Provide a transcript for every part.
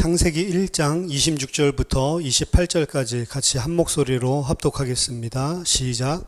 창세기 1장 26절부터 28절까지 같이 한 목소리로 합독하겠습니다. 시작.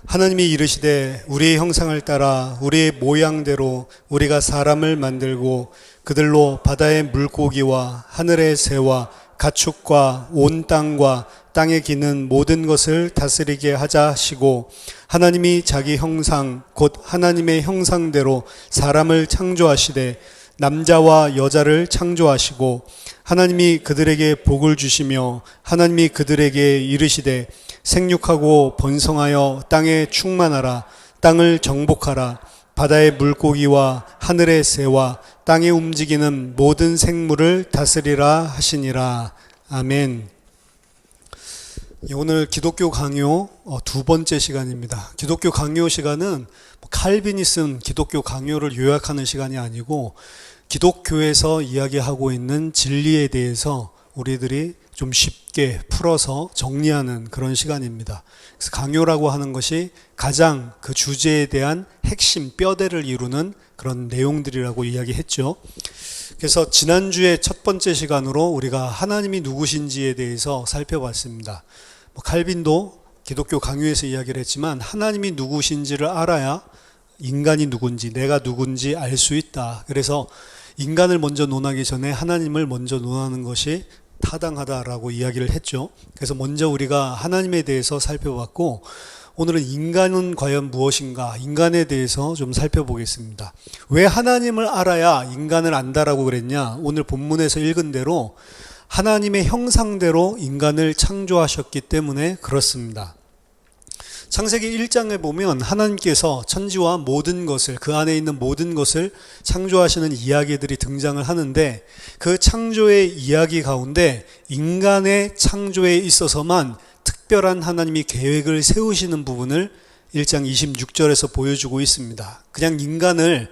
하나님이 이르시되 우리의 형상을 따라 우리의 모양대로 우리가 사람을 만들고 그들로 바다의 물고기와 하늘의 새와 가축과 온 땅과 땅에 기는 모든 것을 다스리게 하자 하시고, 하나님이 자기 형상 곧 하나님의 형상대로 사람을 창조하시되 남자와 여자를 창조하시고, 하나님이 그들에게 복을 주시며 하나님이 그들에게 이르시되 생육하고 번성하여 땅에 충만하라. 땅을 정복하라. 바다의 물고기와 하늘의 새와 땅에 움직이는 모든 생물을 다스리라 하시니라. 아멘. 오늘 기독교 강요 두 번째 시간입니다. 기독교 강요 시간은 칼빈이 쓴 기독교 강요를 요약하는 시간이 아니고, 기독교에서 이야기하고 있는 진리에 대해서 우리들이 좀 쉽게 풀어서 정리하는 그런 시간입니다. 그래서 강요라고 하는 것이 가장 그 주제에 대한 핵심, 뼈대를 이루는 그런 내용들이라고 이야기했죠. 그래서 지난주에 첫 번째 시간으로 우리가 하나님이 누구신지에 대해서 살펴봤습니다. 칼빈도 기독교 강요에서 이야기를 했지만, 하나님이 누구신지를 알아야 인간이 누군지, 내가 누군지 알 수 있다. 그래서 인간을 먼저 논하기 전에 하나님을 먼저 논하는 것이 타당하다라고 이야기를 했죠. 그래서 먼저 우리가 하나님에 대해서 살펴봤고, 오늘은 인간은 과연 무엇인가, 인간에 대해서 좀 살펴보겠습니다. 왜 하나님을 알아야 인간을 안다라고 그랬냐? 오늘 본문에서 읽은 대로 하나님의 형상대로 인간을 창조하셨기 때문에 그렇습니다. 창세기 1장에 보면 하나님께서 천지와 모든 것을, 그 안에 있는 모든 것을 창조하시는 이야기들이 등장을 하는데, 그 창조의 이야기 가운데 인간의 창조에 있어서만 특별한 하나님이 계획을 세우시는 부분을 1장 26절에서 보여주고 있습니다. 그냥 인간을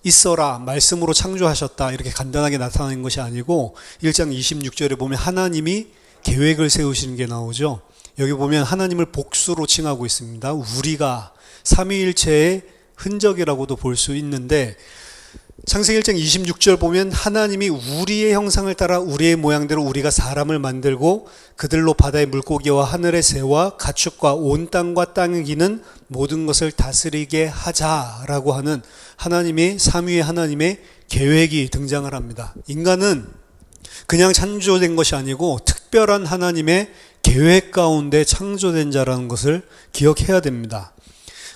있어라, 말씀으로 창조하셨다, 이렇게 간단하게 나타나는 것이 아니고, 1장 26절에 보면 하나님이 계획을 세우시는 게 나오죠. 여기 보면 하나님을 복수로 칭하고 있습니다. 우리가, 삼위일체의 흔적이라고도 볼 수 있는데, 창세기 1장 26절 보면 하나님이 우리의 형상을 따라 우리의 모양대로 우리가 사람을 만들고 그들로 바다의 물고기와 하늘의 새와 가축과 온 땅과 땅에 기는 모든 것을 다스리게 하자라고 하는 하나님의, 삼위의 하나님의 계획이 등장을 합니다. 인간은 그냥 창조된 것이 아니고 특별한 하나님의 계획 가운데 창조된 자라는 것을 기억해야 됩니다.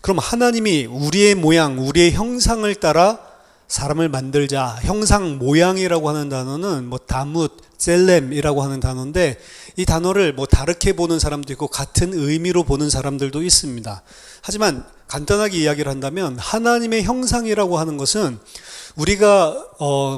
그럼 하나님이 우리의 모양, 우리의 형상을 따라 사람을 만들자. 형상, 모양이라고 하는 단어는 다뭇, 셀렘이라고 하는 단어인데, 이 단어를 다르게 보는 사람도 있고 같은 의미로 보는 사람들도 있습니다. 하지만 간단하게 이야기를 한다면, 하나님의 형상이라고 하는 것은 우리가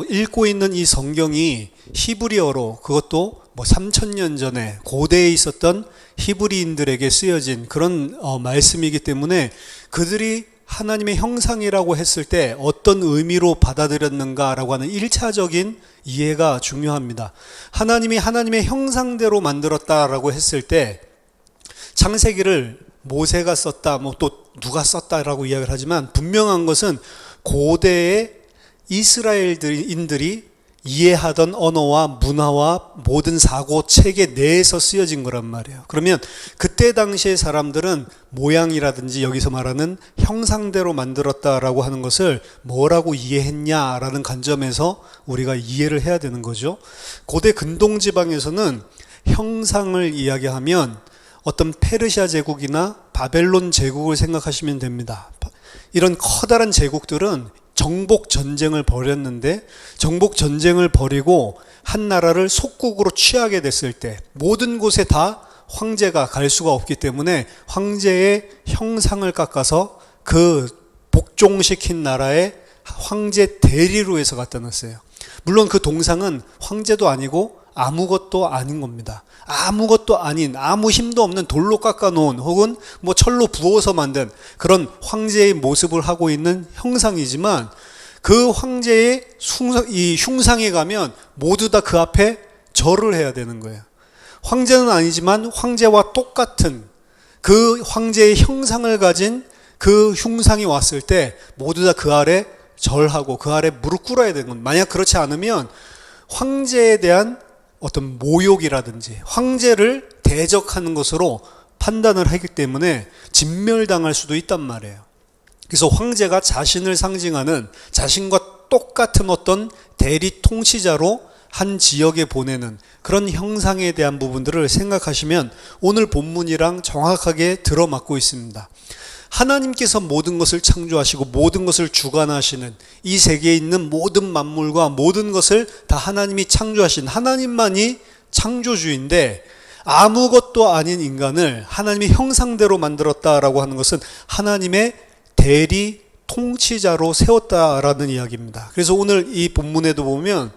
읽고 있는 이 성경이 히브리어로, 그것도 3000년 전에 고대에 있었던 히브리인들에게 쓰여진 그런 말씀이기 때문에, 그들이 하나님의 형상이라고 했을 때 어떤 의미로 받아들였는가라고 하는 1차적인 이해가 중요합니다. 하나님이 하나님의 형상대로 만들었다라고 했을 때, 창세기를 모세가 썼다, 또 누가 썼다라고 이야기를 하지만, 분명한 것은 고대의 이스라엘인들이 이해하던 언어와 문화와 모든 사고 체계 내에서 쓰여진 거란 말이에요. 그러면 그때 당시의 사람들은 모양이라든지 여기서 말하는 형상대로 만들었다라고 하는 것을 뭐라고 이해했냐라는 관점에서 우리가 이해를 해야 되는 거죠. 고대 근동지방에서는 형상을 이야기하면 어떤 페르시아 제국이나 바벨론 제국을 생각하시면 됩니다. 이런 커다란 제국들은 정복 전쟁을 벌였는데, 정복 전쟁을 벌이고 한 나라를 속국으로 취하게 됐을 때 모든 곳에 다 황제가 갈 수가 없기 때문에 황제의 형상을 깎아서 그 복종시킨 나라의 황제 대리로 해서 갖다 놨어요. 물론 그 동상은 황제도 아니고 아무것도 아닌 겁니다. 아무것도 아닌, 아무 힘도 없는 돌로 깎아놓은, 혹은 철로 부어서 만든 그런 황제의 모습을 하고 있는 형상이지만, 그 황제의 이 흉상에 가면 모두 다 그 앞에 절을 해야 되는 거예요. 황제는 아니지만 황제와 똑같은 그 황제의 형상을 가진 그 흉상이 왔을 때 모두 다 그 아래 절하고 그 아래 무릎 꿇어야 되는 겁니다. 만약 그렇지 않으면 황제에 대한 어떤 모욕이라든지 황제를 대적하는 것으로 판단을 하기 때문에 진멸당할 수도 있단 말이에요. 그래서 황제가 자신을 상징하는 자신과 똑같은 어떤 대리 통치자로 한 지역에 보내는 그런 형상에 대한 부분들을 생각하시면 오늘 본문이랑 정확하게 들어맞고 있습니다. 하나님께서 모든 것을 창조하시고 모든 것을 주관하시는 이 세계에 있는 모든 만물과 모든 것을 다 하나님이 창조하신 하나님만이 창조주인데 아무것도 아닌 인간을 하나님의 형상대로 만들었다라고 하는 것은 하나님의 대리 통치자로 세웠다라는 이야기입니다. 그래서 오늘 이 본문에도 보면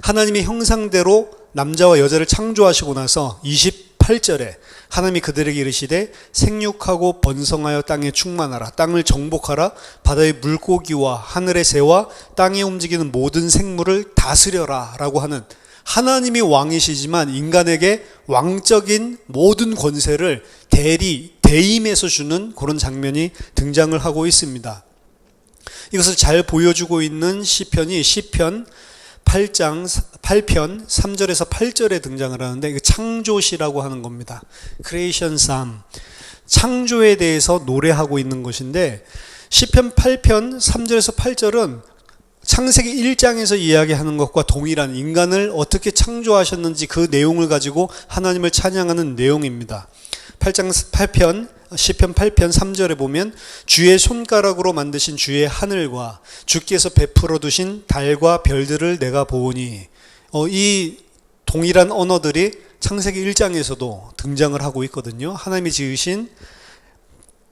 하나님의 형상대로 남자와 여자를 창조하시고 나서 28절에 하나님이 그들에게 이르시되 생육하고 번성하여 땅에 충만하라. 땅을 정복하라. 바다의 물고기와 하늘의 새와 땅에 움직이는 모든 생물을 다스려라 라고 하는 하나님이 왕이시지만 인간에게 왕적인 모든 권세를 대임해서 주는 그런 장면이 등장을 하고 있습니다. 이것을 잘 보여주고 있는 시편이 시편 8편 3절에서 8절에 등장을 하는데 창조시라고 하는 겁니다. 크리에이션 삶, 창조에 대해서 노래하고 있는 것인데 시편 8편 3절에서 8절은 창세기 1장에서 이야기하는 것과 동일한 인간을 어떻게 창조하셨는지 그 내용을 가지고 하나님을 찬양하는 내용입니다. 10편 8편 3절에 보면 주의 손가락으로 만드신 주의 하늘과 주께서 베풀어 두신 달과 별들을 내가 보오니 이 동일한 언어들이 창세기 1장에서도 등장을 하고 있거든요. 하나님이 지으신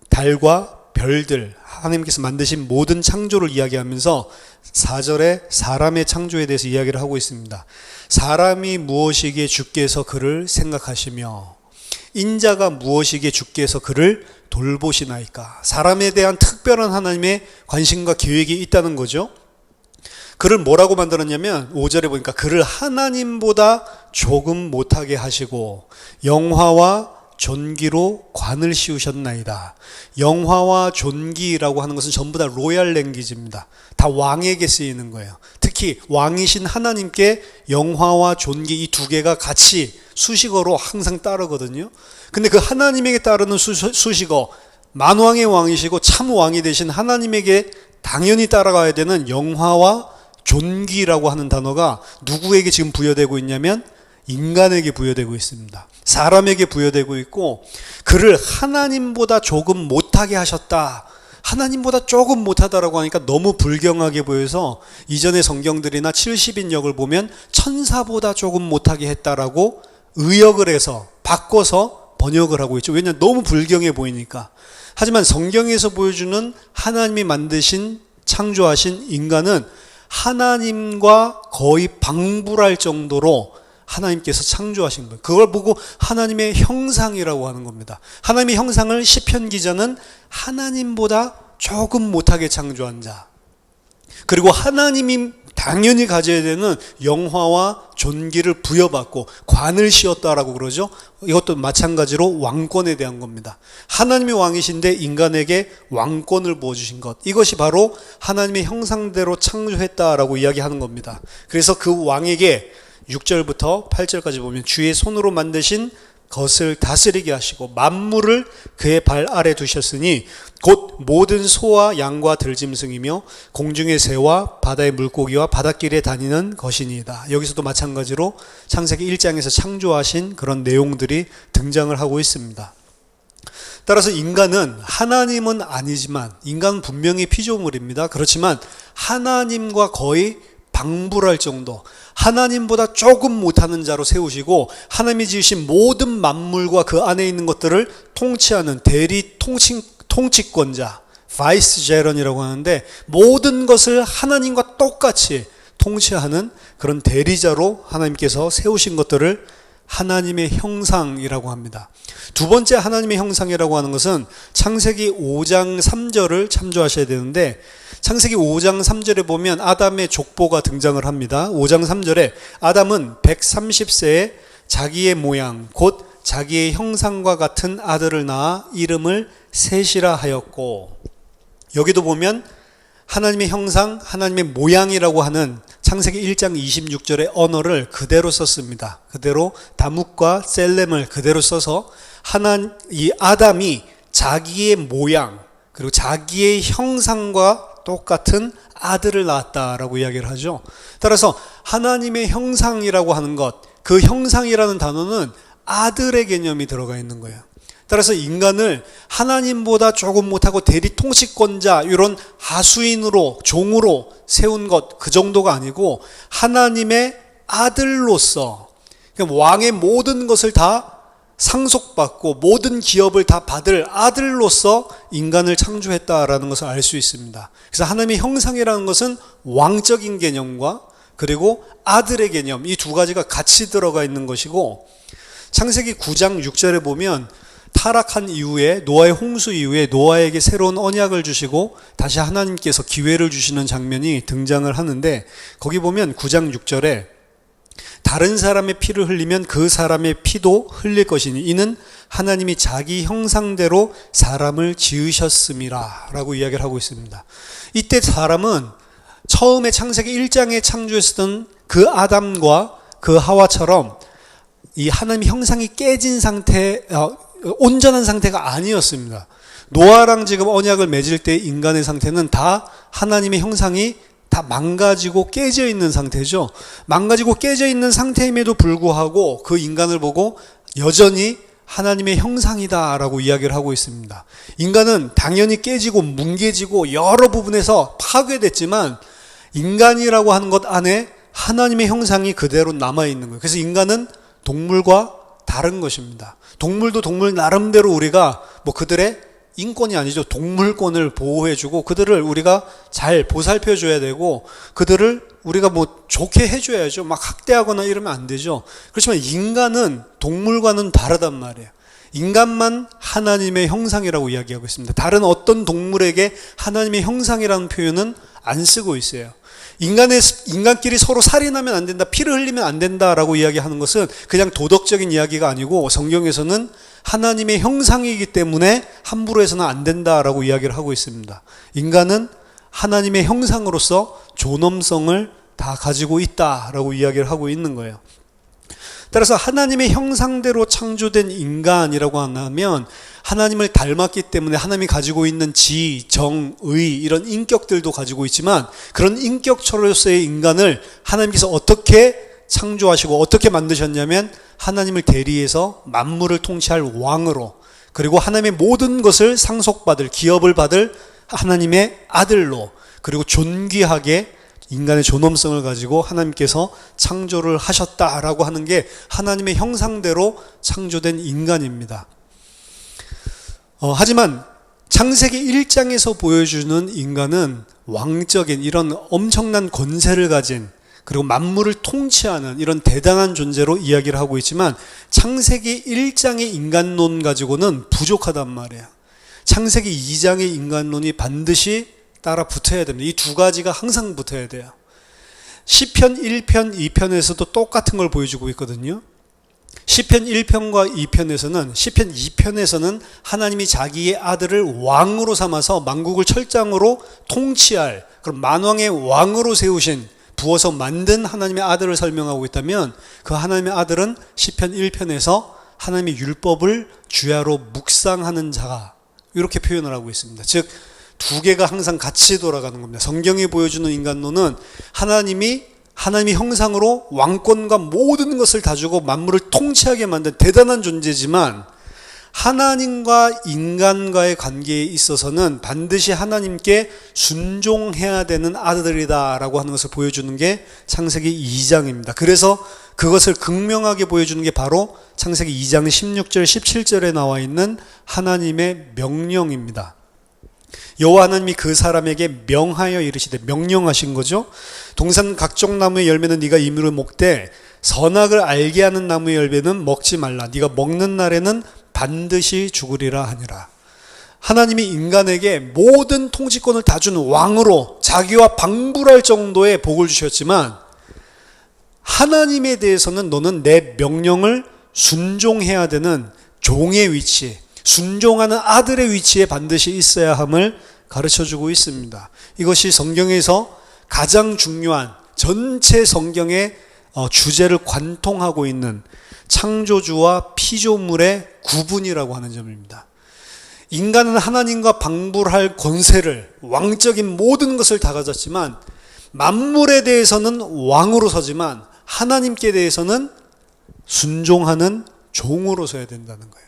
달과 별들, 하나님께서 만드신 모든 창조를 이야기하면서 4절에 사람의 창조에 대해서 이야기를 하고 있습니다. 사람이 무엇이기에 주께서 그를 생각하시며 인자가 무엇이기에 주께서 그를 돌보시나이까. 사람에 대한 특별한 하나님의 관심과 계획이 있다는 거죠. 그를 뭐라고 만들었냐면 5절에 보니까 그를 하나님보다 조금 못하게 하시고 영화와 존귀로 관을 씌우셨나이다. 영화와 존귀라고 하는 것은 전부 다 로얄 랭귀지입니다. 다 왕에게 쓰이는 거예요. 특히 왕이신 하나님께 영화와 존귀 이 두 개가 같이 수식어로 항상 따르거든요. 근데 그 하나님에게 따르는 수식어, 만왕의 왕이시고 참 왕이 되신 하나님에게 당연히 따라가야 되는 영화와 존귀라고 하는 단어가 누구에게 지금 부여되고 있냐면 인간에게 부여되고 있습니다. 사람에게 부여되고 있고 그를 하나님보다 조금 못하게 하셨다. 하나님보다 조금 못하다라고 하니까 너무 불경하게 보여서 이전의 성경들이나 70인역을 보면 천사보다 조금 못하게 했다라고 의역을 해서 바꿔서 번역을 하고 있죠. 왜냐하면 너무 불경해 보이니까. 하지만 성경에서 보여주는 하나님이 만드신 창조하신 인간은 하나님과 거의 방불할 정도로 하나님께서 창조하신 거예요. 그걸 보고 하나님의 형상이라고 하는 겁니다. 하나님의 형상을 시편 기자는 하나님보다 조금 못하게 창조한 자. 그리고 하나님이 당연히 가져야 되는 영화와 존귀를 부여받고 관을 씌웠다라고 그러죠. 이것도 마찬가지로 왕권에 대한 겁니다. 하나님이 왕이신데 인간에게 왕권을 부어주신 것. 이것이 바로 하나님의 형상대로 창조했다라고 이야기하는 겁니다. 그래서 그 왕에게 6절부터 8절까지 보면 주의 손으로 만드신 것을 다스리게 하시고 만물을 그의 발 아래 두셨으니 곧 모든 소와 양과 들짐승이며 공중의 새와 바다의 물고기와 바닷길에 다니는 것이니이다. 여기서도 마찬가지로 창세기 1장에서 창조하신 그런 내용들이 등장을 하고 있습니다. 따라서 인간은 하나님은 아니지만 인간은 분명히 피조물입니다. 그렇지만 하나님과 거의 방불할 정도, 하나님보다 조금 못하는 자로 세우시고 하나님이 지으신 모든 만물과 그 안에 있는 것들을 통치하는 대리 통치권자, 바이스제런이라고 하는데 모든 것을 하나님과 똑같이 통치하는 그런 대리자로 하나님께서 세우신 것들을 하나님의 형상이라고 합니다. 두 번째 하나님의 형상이라고 하는 것은 창세기 5장 3절을 참조하셔야 되는데 창세기 5장 3절에 보면 아담의 족보가 등장을 합니다. 5장 3절에 아담은 130세에 자기의 모양 곧 자기의 형상과 같은 아들을 낳아 이름을 셋이라 하였고, 여기도 보면 하나님의 형상, 하나님의 모양이라고 하는 창세기 1장 26절의 언어를 그대로 썼습니다. 그대로 다뭇과 셀렘을 그대로 써서 이 아담이 자기의 모양 그리고 자기의 형상과 똑같은 아들을 낳았다라고 이야기를 하죠. 따라서 하나님의 형상이라고 하는 것, 그 형상이라는 단어는 아들의 개념이 들어가 있는 거예요. 따라서 인간을 하나님보다 조금 못하고 대리 통치권자 이런 하수인으로 종으로 세운 것 그 정도가 아니고 하나님의 아들로서 그러니까 왕의 모든 것을 다 상속받고 모든 기업을 다 받을 아들로서 인간을 창조했다라는 것을 알 수 있습니다. 그래서 하나님의 형상이라는 것은 왕적인 개념과 그리고 아들의 개념 이 두 가지가 같이 들어가 있는 것이고 창세기 9장 6절에 보면 타락한 이후에 노아의 홍수 이후에 노아에게 새로운 언약을 주시고 다시 하나님께서 기회를 주시는 장면이 등장을 하는데 거기 보면 9장 6절에 다른 사람의 피를 흘리면 그 사람의 피도 흘릴 것이니 이는 하나님이 자기 형상대로 사람을 지으셨음이라 라고 이야기를 하고 있습니다. 이때 사람은 처음에 창세기 1장에 창조했던 그 아담과 그 하와처럼 이 하나님의 형상이 깨진 상태, 온전한 상태가 아니었습니다. 노아랑 지금 언약을 맺을 때 인간의 상태는 다 하나님의 형상이 다 망가지고 깨져 있는 상태죠. 망가지고 깨져 있는 상태임에도 불구하고 그 인간을 보고 여전히 하나님의 형상이다라고 이야기를 하고 있습니다. 인간은 당연히 깨지고 뭉개지고 여러 부분에서 파괴됐지만 인간이라고 하는 것 안에 하나님의 형상이 그대로 남아있는 거예요. 그래서 인간은 동물과 다른 것입니다. 동물도 동물 나름대로 우리가 그들의 인권이 아니죠. 동물권을 보호해주고 그들을 우리가 잘 보살펴줘야 되고 그들을 우리가 좋게 해줘야죠. 막 학대하거나 이러면 안 되죠. 그렇지만 인간은 동물과는 다르단 말이에요. 인간만 하나님의 형상이라고 이야기하고 있습니다. 다른 어떤 동물에게 하나님의 형상이라는 표현은 안 쓰고 있어요. 인간끼리 서로 살인하면 안 된다, 피를 흘리면 안 된다라고 이야기하는 것은 그냥 도덕적인 이야기가 아니고 성경에서는 하나님의 형상이기 때문에 함부로 해서는 안 된다라고 이야기를 하고 있습니다. 인간은 하나님의 형상으로서 존엄성을 다 가지고 있다라고 이야기를 하고 있는 거예요. 따라서 하나님의 형상대로 창조된 인간이라고 한다면 하나님을 닮았기 때문에 하나님이 가지고 있는 지, 정, 의 이런 인격들도 가지고 있지만 그런 인격처로서의 인간을 하나님께서 어떻게 창조하시고 어떻게 만드셨냐면 하나님을 대리해서 만물을 통치할 왕으로 그리고 하나님의 모든 것을 상속받을 기업을 받을 하나님의 아들로 그리고 존귀하게 인간의 존엄성을 가지고 하나님께서 창조를 하셨다라고 하는 게 하나님의 형상대로 창조된 인간입니다. 하지만 창세기 1장에서 보여주는 인간은 왕적인 이런 엄청난 권세를 가진 그리고 만물을 통치하는 이런 대단한 존재로 이야기를 하고 있지만 창세기 1장의 인간론 가지고는 부족하단 말이에요. 창세기 2장의 인간론이 반드시 따라 붙어야 됩니다. 이 두 가지가 항상 붙어야 돼요. 시편 1편, 2편에서도 똑같은 걸 보여주고 있거든요. 시편 1편과 2편에서는 시편 2편에서는 하나님이 자기의 아들을 왕으로 삼아서 만국을 철장으로 통치할 그런 만왕의 왕으로 세우신 부어서 만든 하나님의 아들을 설명하고 있다면 그 하나님의 아들은 시편 1편에서 하나님의 율법을 주야로 묵상하는 자가 이렇게 표현을 하고 있습니다. 즉 두 개가 항상 같이 돌아가는 겁니다. 성경이 보여주는 인간론은 하나님이 하나님의 형상으로 왕권과 모든 것을 다 주고 만물을 통치하게 만든 대단한 존재지만 하나님과 인간과의 관계에 있어서는 반드시 하나님께 순종해야 되는 아들이다라고 하는 것을 보여주는 게 창세기 2장입니다. 그래서 그것을 극명하게 보여주는 게 바로 창세기 2장 16절 17절에 나와 있는 하나님의 명령입니다. 여호와 하나님이 그 사람에게 명하여 이르시되 명령하신 거죠. 동산 각종 나무의 열매는 네가 임으로 먹되 선악을 알게 하는 나무의 열매는 먹지 말라. 네가 먹는 날에는 반드시 죽으리라 하니라. 하나님이 인간에게 모든 통치권을 다 주는 왕으로 자기와 방불할 정도의 복을 주셨지만 하나님에 대해서는 너는 내 명령을 순종해야 되는 종의 위치, 순종하는 아들의 위치에 반드시 있어야 함을 가르쳐주고 있습니다. 이것이 성경에서 가장 중요한 전체 성경의 주제를 관통하고 있는 창조주와 피조물의 구분이라고 하는 점입니다. 인간은 하나님과 방불할 권세를, 왕적인 모든 것을 다 가졌지만 만물에 대해서는 왕으로 서지만 하나님께 대해서는 순종하는 종으로 서야 된다는 거예요.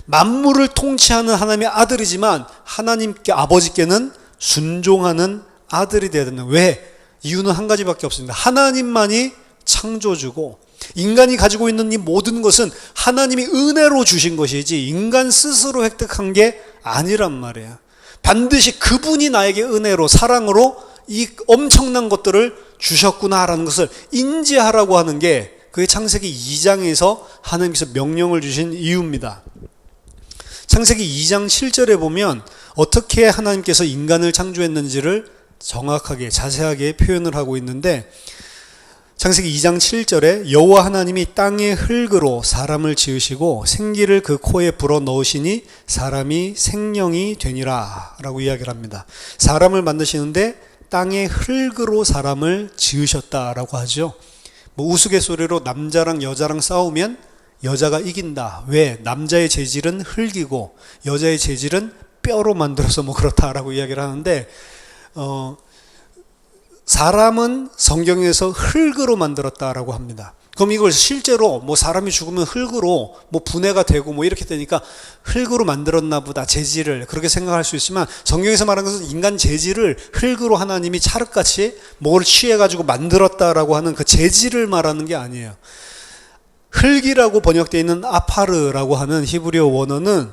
만물을 통치하는 하나님의 아들이지만 하나님께, 아버지께는 순종하는 아들이 되어야 된다. 왜? 이유는 한 가지밖에 없습니다. 하나님만이 창조주고 인간이 가지고 있는 이 모든 것은 하나님이 은혜로 주신 것이지 인간 스스로 획득한 게 아니란 말이에요. 반드시 그분이 나에게 은혜로, 사랑으로 이 엄청난 것들을 주셨구나라는 것을 인지하라고 하는 게 그게 창세기 2장에서 하나님께서 명령을 주신 이유입니다. 창세기 2장 7절에 보면 어떻게 하나님께서 인간을 창조했는지를 정확하게 자세하게 표현을 하고 있는데, 창세기 2장 7절에 여호와 하나님이 땅의 흙으로 사람을 지으시고 생기를 그 코에 불어 넣으시니 사람이 생명이 되니라 라고 이야기를 합니다. 사람을 만드시는데 땅의 흙으로 사람을 지으셨다라고 하죠. 우스갯소리로 남자랑 여자랑 싸우면 여자가 이긴다. 왜? 남자의 재질은 흙이고 여자의 재질은 뼈로 만들어서 그렇다라고 이야기를 하는데, 사람은 성경에서 흙으로 만들었다라고 합니다. 그럼 이걸 실제로 사람이 죽으면 흙으로 분해가 되고 이렇게 되니까 흙으로 만들었나 보다, 재질을 그렇게 생각할 수 있지만, 성경에서 말하는 것은 인간 재질을 흙으로 하나님이 찰흙같이 뭘 취해가지고 만들었다라고 하는 그 재질을 말하는 게 아니에요. 흙이라고 번역되어 있는 아파르라고 하는 히브리어 원어는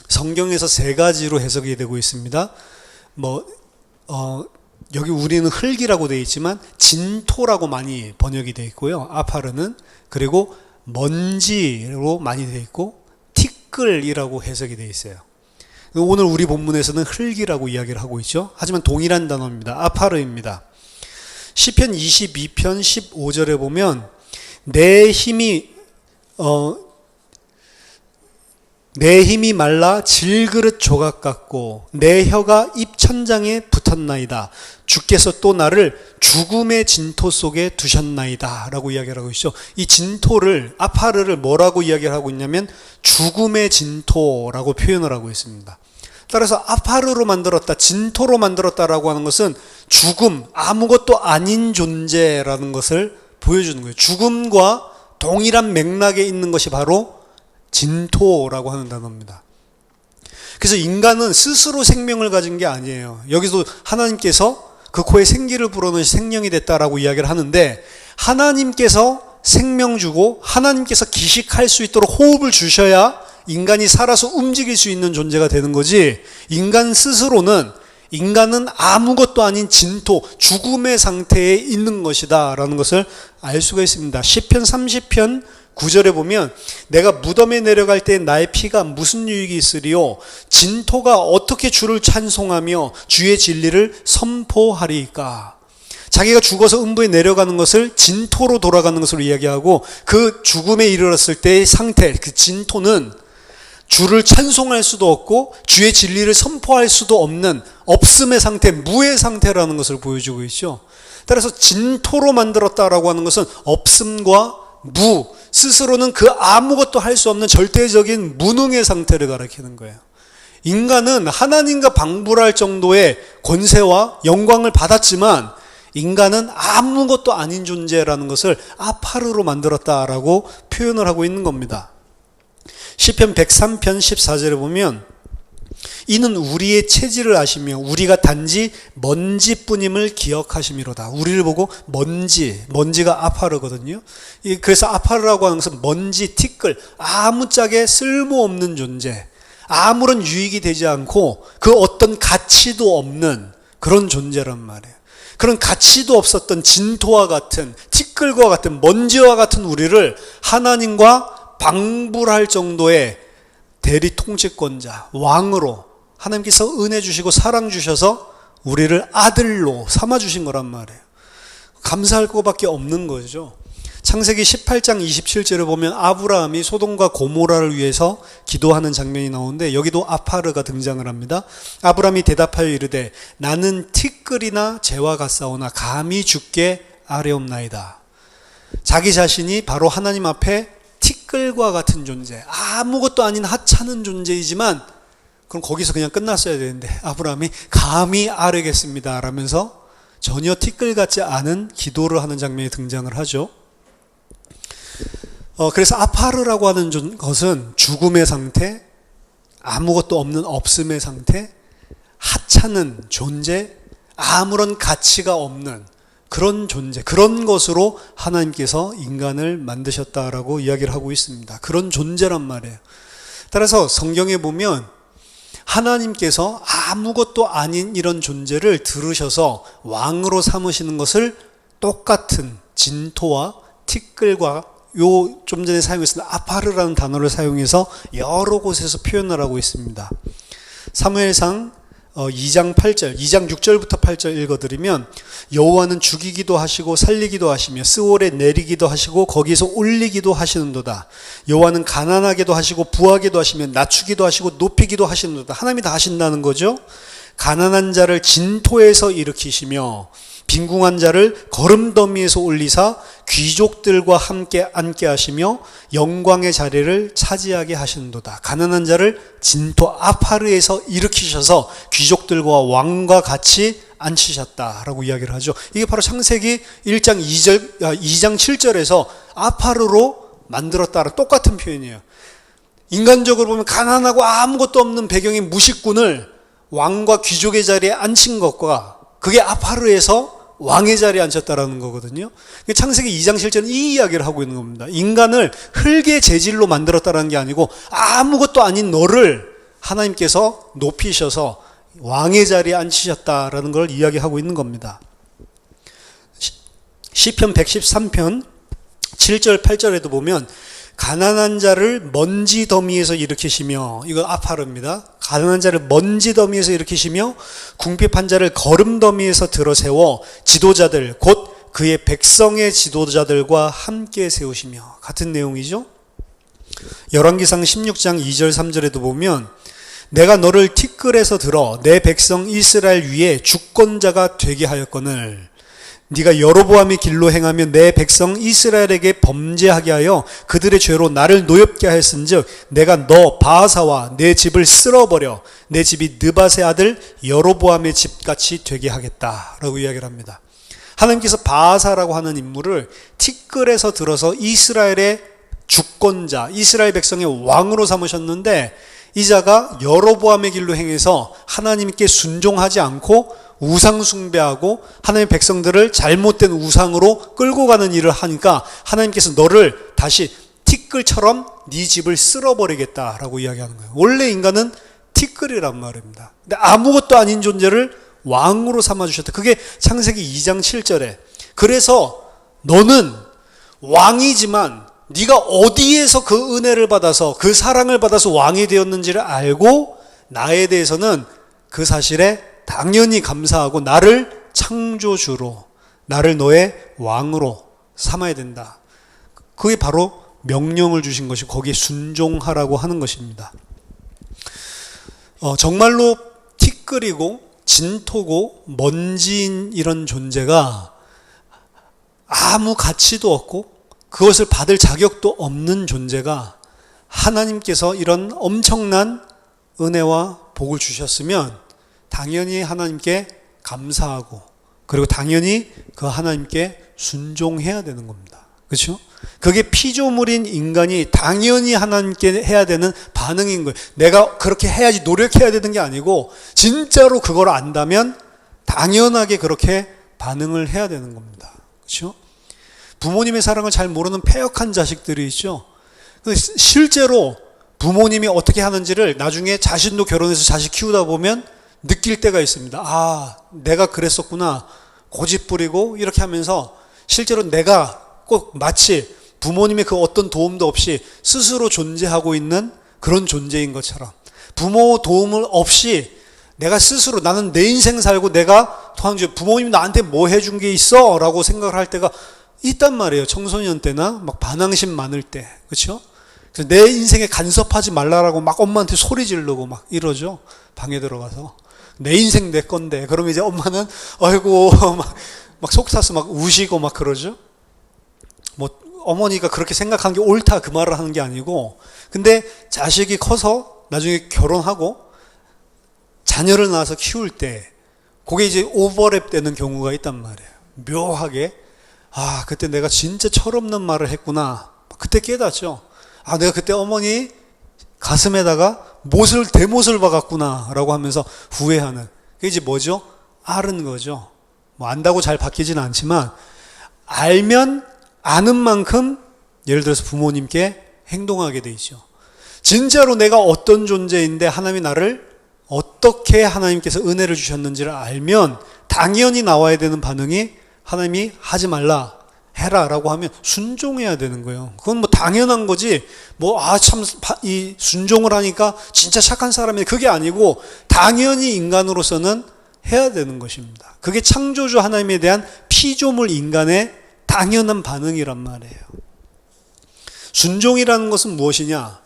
성경에서 세 가지로 해석이 되고 있습니다. 여기 우리는 흙이라고 되어 있지만 진토라고 많이 번역이 되어 있고요. 아파르는. 그리고 먼지로 많이 되어 있고 티끌이라고 해석이 되어 있어요. 오늘 우리 본문에서는 흙이라고 이야기를 하고 있죠. 하지만 동일한 단어입니다. 아파르입니다. 시편 22편 15절에 보면 내 힘이 말라 질그릇 조각 같고 내 혀가 입천장에 붙었나이다. 주께서 또 나를 죽음의 진토 속에 두셨나이다 라고 이야기를 하고 있죠. 이 진토를, 아파르를 뭐라고 이야기를 하고 있냐면 죽음의 진토라고 표현을 하고 있습니다. 따라서 아파르로 만들었다, 진토로 만들었다라고 하는 것은 죽음, 아무것도 아닌 존재라는 것을 보여주는 거예요. 죽음과 동일한 맥락에 있는 것이 바로 진토라고 하는 단어입니다. 그래서 인간은 스스로 생명을 가진 게 아니에요. 여기서 하나님께서 그 코에 생기를 불어넣으시 생명이 됐다라고 이야기를 하는데, 하나님께서 생명 주고 하나님께서 기식할 수 있도록 호흡을 주셔야 인간이 살아서 움직일 수 있는 존재가 되는 거지, 인간 스스로는, 인간은 아무것도 아닌 진토, 죽음의 상태에 있는 것이다 라는 것을 알 수가 있습니다. 시편 30편 9절에 보면 내가 무덤에 내려갈 때 나의 피가 무슨 유익이 있으리요, 진토가 어떻게 주를 찬송하며 주의 진리를 선포하리이까. 자기가 죽어서 음부에 내려가는 것을 진토로 돌아가는 것으로 이야기하고, 그 죽음에 이르렀을 때의 상태, 그 진토는 주를 찬송할 수도 없고 주의 진리를 선포할 수도 없는 없음의 상태, 무의 상태라는 것을 보여주고 있죠. 따라서 진토로 만들었다라고 하는 것은 없음과 무, 스스로는 그 아무것도 할 수 없는 절대적인 무능의 상태를 가리키는 거예요. 인간은 하나님과 방불할 정도의 권세와 영광을 받았지만 인간은 아무것도 아닌 존재라는 것을 아파르로 만들었다라고 표현을 하고 있는 겁니다. 시편 103편 14절에 보면 이는 우리의 체질을 아시며 우리가 단지 먼지뿐임을 기억하심이로다. 우리를 보고 먼지가 아파르거든요. 그래서 아파르라고 하는 것은 먼지, 티끌, 아무짝에 쓸모없는 존재, 아무런 유익이 되지 않고 그 어떤 가치도 없는 그런 존재란 말이에요. 그런 가치도 없었던 진토와 같은, 티끌과 같은, 먼지와 같은 우리를 하나님과 방불할 정도의 대리 통치권자, 왕으로 하나님께서 은혜 주시고 사랑 주셔서 우리를 아들로 삼아 주신 거란 말이에요. 감사할 것밖에 없는 거죠. 창세기 18장 27절을 보면 아브라함이 소돔과 고모라를 위해서 기도하는 장면이 나오는데, 여기도 아파르가 등장을 합니다. 아브라함이 대답하여 이르되 나는 티끌이나 재와 같사오나 감히 주께 아래옵나이다. 자기 자신이 바로 하나님 앞에 티끌과 같은 존재, 아무것도 아닌 하찮은 존재이지만 그럼 거기서 그냥 끝났어야 되는데 아브라함이 감히 아뢰겠습니다 라면서 전혀 티끌 같지 않은 기도를 하는 장면이 등장을 하죠. 그래서 아파르라고 하는 것은 죽음의 상태, 아무것도 없는 없음의 상태, 하찮은 존재, 아무런 가치가 없는 그런 존재, 그런 것으로 하나님께서 인간을 만드셨다라고 이야기를 하고 있습니다. 그런 존재란 말이에요. 따라서 성경에 보면 하나님께서 아무것도 아닌 이런 존재를 들으셔서 왕으로 삼으시는 것을 똑같은 진토와 티끌과 좀 전에 사용했던 아파르라는 단어를 사용해서 여러 곳에서 표현을 하고 있습니다. 사무엘상 2장 8절, 2장 6절부터 8절 읽어드리면 여호와는 죽이기도 하시고 살리기도 하시며 스올에 내리기도 하시고 거기서 올리기도 하시는도다. 여호와는 가난하게도 하시고 부하게도 하시며 낮추기도 하시고 높이기도 하시는도다. 하나님이 다 하신다는 거죠. 가난한 자를 진토에서 일으키시며 빈궁한 자를 거름더미에서 올리사 귀족들과 함께 앉게 하시며 영광의 자리를 차지하게 하시는도다. 가난한 자를 진토 아파르에서 일으키셔서 귀족들과 왕과 같이 앉히셨다라고 이야기를 하죠. 이게 바로 창세기 2장 7절에서 아파르로 만들었다라 똑같은 표현이에요. 인간적으로 보면 가난하고 아무것도 없는 배경의 무식군을 왕과 귀족의 자리에 앉힌 것과 그게 아파르에서 왕의 자리에 앉혔다라는 거거든요. 창세기 2장 7절은 이 이야기를 하고 있는 겁니다. 인간을 흙의 재질로 만들었다라는 게 아니고 아무것도 아닌 너를 하나님께서 높이셔서 왕의 자리에 앉히셨다라는 걸 이야기하고 있는 겁니다. 시편 113편 7절 8절에도 보면 가난한 자를 먼지 더미에서 일으키시며, 이거 아파르입니다. 가난한 자를 먼지 더미에서 일으키시며 궁핍한 자를 거름 더미에서 들어세워 지도자들 곧 그의 백성의 지도자들과 함께 세우시며, 같은 내용이죠. 열왕기상 16장 2절 3절에도 보면 내가 너를 티끌에서 들어 내 백성 이스라엘 위에 주권자가 되게 하였거늘 네가 여로보암의 길로 행하며 내 백성 이스라엘에게 범죄하게 하여 그들의 죄로 나를 노엽게 하였은즉 내가 너 바하사와 내 집을 쓸어버려 내 집이 느밧의 아들 여로보암의 집같이 되게 하겠다라고 이야기를 합니다. 하나님께서 바하사라고 하는 인물을 티끌에서 들어서 이스라엘의 주권자, 이스라엘 백성의 왕으로 삼으셨는데 이 자가 여로보암의 길로 행해서 하나님께 순종하지 않고 우상 숭배하고 하나님의 백성들을 잘못된 우상으로 끌고 가는 일을 하니까 하나님께서 너를 다시 티끌처럼 네 집을 쓸어버리겠다라고 이야기하는 거예요. 원래 인간은 티끌이란 말입니다. 근데 아무것도 아닌 존재를 왕으로 삼아주셨다. 그게 창세기 2장 7절에 그래서 너는 왕이지만 네가 어디에서 그 은혜를 받아서 그 사랑을 받아서 왕이 되었는지를 알고 나에 대해서는 그 사실에 당연히 감사하고 나를 창조주로, 나를 너의 왕으로 삼아야 된다. 그게 바로 명령을 주신 것이고 거기에 순종하라고 하는 것입니다. 정말로 티끌이고 진토고 먼지인 이런 존재가 아무 가치도 없고 그것을 받을 자격도 없는 존재가 하나님께서 이런 엄청난 은혜와 복을 주셨으면 당연히 하나님께 감사하고 그리고 당연히 그 하나님께 순종해야 되는 겁니다. 그렇죠? 그게 피조물인 인간이 당연히 하나님께 해야 되는 반응인 거예요. 내가 그렇게 해야지 노력해야 되는 게 아니고 진짜로 그걸 안다면 당연하게 그렇게 반응을 해야 되는 겁니다. 그렇죠? 부모님의 사랑을 잘 모르는 패역한 자식들이 있죠. 실제로 부모님이 어떻게 하는지를 나중에 자신도 결혼해서 자식 키우다 보면 느낄 때가 있습니다. 아, 내가 그랬었구나. 고집 부리고 이렇게 하면서 실제로 내가 꼭 마치 부모님의 그 어떤 도움도 없이 스스로 존재하고 있는 그런 존재인 것처럼 부모 도움을 없이 내가 스스로 나는 내 인생 살고 내가 부모님이 나한테 뭐 해준 게 있어? 라고 생각을 할 때가 있단 말이에요. 청소년 때나 막 반항심 많을 때. 그렇죠? 그래서 내 인생에 간섭하지 말라라고 막 엄마한테 소리 지르고 막 이러죠. 방에 들어가서. 내 인생 내 건데. 그러면 이제 엄마는 아이고 막 막 속 타서 막 우시고 막 그러죠. 뭐 어머니가 그렇게 생각한 게 옳다 그 말을 하는 게 아니고, 근데 자식이 커서 나중에 결혼하고 자녀를 낳아서 키울 때 그게 이제 오버랩 되는 경우가 있단 말이에요. 묘하게 그때 내가 진짜 철없는 말을 했구나. 그때 깨닫죠. 내가 그때 어머니 가슴에다가 대못을 박았구나 라고 하면서 후회하는, 그게 이제 뭐죠? 아는 거죠. 뭐 안다고 잘 바뀌진 않지만 알면 아는 만큼 예를 들어서 부모님께 행동하게 돼 있죠. 진짜로 내가 어떤 존재인데 하나님이 나를 어떻게 하나님께서 은혜를 주셨는지를 알면 당연히 나와야 되는 반응이, 하나님이 하지 말라 해라 라고 하면 순종해야 되는 거예요. 그건 뭐 당연한 거지, 이 순종을 하니까 진짜 착한 사람이, 그게 아니고 당연히 인간으로서는 해야 되는 것입니다. 그게 창조주 하나님에 대한 피조물 인간의 당연한 반응이란 말이에요. 순종이라는 것은 무엇이냐?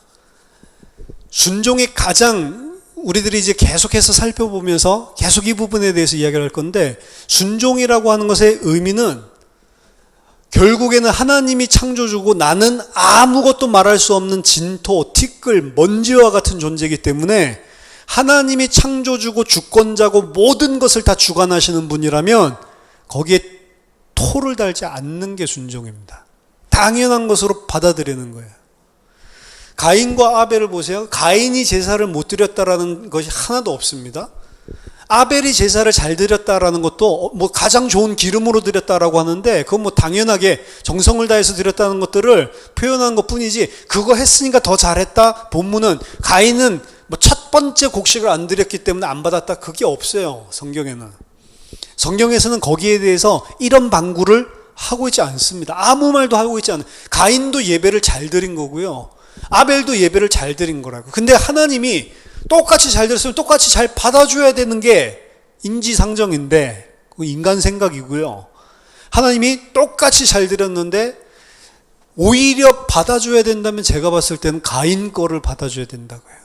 순종의 가장, 우리들이 이제 계속해서 살펴보면서 계속 이 부분에 대해서 이야기를 할 건데, 순종이라고 하는 것의 의미는 결국에는 하나님이 창조주고 나는 아무것도 말할 수 없는 진토, 티끌, 먼지와 같은 존재이기 때문에 하나님이 창조주고 주권자고 모든 것을 다 주관하시는 분이라면 거기에 토를 달지 않는 게 순종입니다. 당연한 것으로 받아들이는 거예요. 가인과 아벨을 보세요. 가인이 제사를 못 드렸다라는 것이 하나도 없습니다. 아벨이 제사를 잘 드렸다라는 것도 뭐 가장 좋은 기름으로 드렸다라고 하는데, 그건 뭐 당연하게 정성을 다해서 드렸다는 것들을 표현한 것 뿐이지, 그거 했으니까 더 잘했다. 본문은 가인은 뭐 첫 번째 곡식을 안 드렸기 때문에 안 받았다, 그게 없어요. 성경에서는 거기에 대해서 이런 방구를 하고 있지 않습니다. 아무 말도 하고 있지 않아요. 가인도 예배를 잘 드린 거고요, 아벨도 예배를 잘 드린 거라고. 근데 하나님이 똑같이 잘 드렸으면 똑같이 잘 받아줘야 되는 게 인지상정인데, 그 인간 생각이고요. 하나님이 똑같이 잘 드렸는데 오히려 받아줘야 된다면 제가 봤을 때는 가인 거를 받아줘야 된다고요.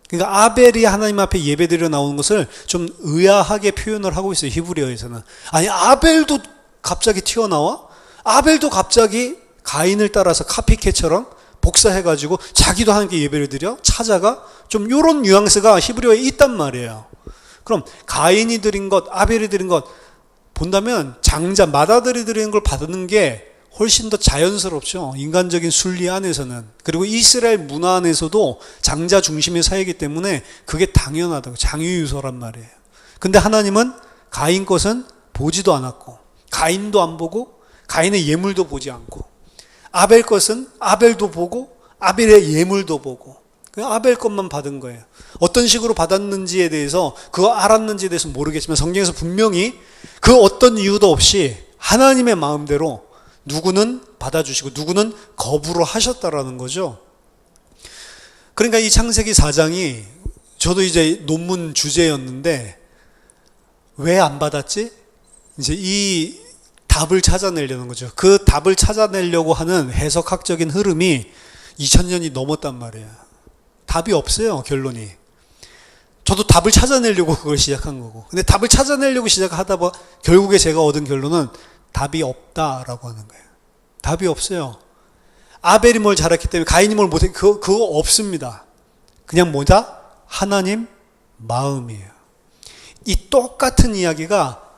그러니까 아벨이 하나님 앞에 예배드려 나오는 것을 좀 의아하게 표현을 하고 있어요, 히브리어에서는. 아니, 아벨도 갑자기 튀어나와? 아벨도 갑자기 가인을 따라서 카피캣처럼 복사해가지고 자기도 하나님께 예배를 드려? 찾아가? 좀 요런 뉘앙스가 히브리어에 있단 말이에요. 그럼 가인이 드린 것, 아벨이 드린 것 본다면 장자, 맏아들이 드리는 걸 받는 게 훨씬 더 자연스럽죠. 인간적인 순리 안에서는. 그리고 이스라엘 문화 안에서도 장자 중심의 사회이기 때문에 그게 당연하다고, 장유유서란 말이에요. 근데 하나님은 가인 것은 보지도 않았고, 가인도 안 보고, 가인의 예물도 보지 않고, 아벨 것은 아벨도 보고 아벨의 예물도 보고, 그냥 아벨 것만 받은 거예요. 어떤 식으로 받았는지에 대해서, 그거 알았는지에 대해서 모르겠지만 성경에서 분명히 그 어떤 이유도 없이 하나님의 마음대로 누구는 받아주시고 누구는 거부로 하셨다라는 거죠. 그러니까 이 창세기 4장이 저도 이제 논문 주제였는데, 왜 안 받았지? 이제 이 답을 찾아내려는 거죠. 그 답을 찾아내려고 하는 해석학적인 흐름이 2000년이 넘었단 말이에요. 답이 없어요, 결론이. 저도 답을 찾아내려고 그걸 시작한 거고. 근데 답을 찾아내려고 시작하다 보니 결국에 제가 얻은 결론은 답이 없다라고 하는 거예요. 답이 없어요. 아벨이 뭘 잘했기 때문에 가인이 뭘 못했기, 그거 없습니다. 그냥 뭐다? 하나님 마음이에요. 이 똑같은 이야기가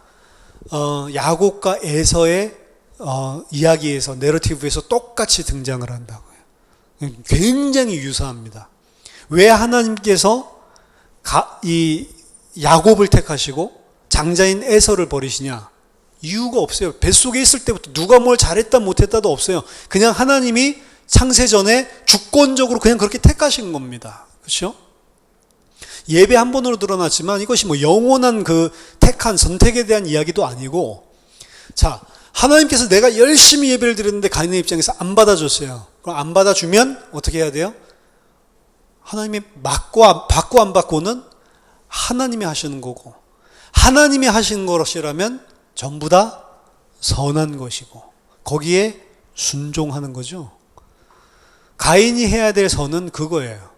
야곱과 에서의 이야기에서, 내러티브에서 똑같이 등장을 한다고요. 굉장히 유사합니다. 왜 하나님께서 이 야곱을 택하시고 장자인 에서를 버리시냐? 이유가 없어요. 뱃속에 있을 때부터 누가 뭘 잘했다 못했다도 없어요. 그냥 하나님이 창세전에 주권적으로 그냥 그렇게 택하신 겁니다. 그렇죠? 예배 한 번으로 드러났지만 이것이 뭐 영원한 그 택한 선택에 대한 이야기도 아니고, 자, 하나님께서 내가 열심히 예배를 드렸는데 가인의 입장에서 안 받아줬어요. 그럼 안 받아주면 어떻게 해야 돼요? 하나님이 받고 안 받고는 하나님이 하시는 거고, 하나님이 하시는 것이라면 전부 다 선한 것이고 거기에 순종하는 거죠. 가인이 해야 될 선은 그거예요.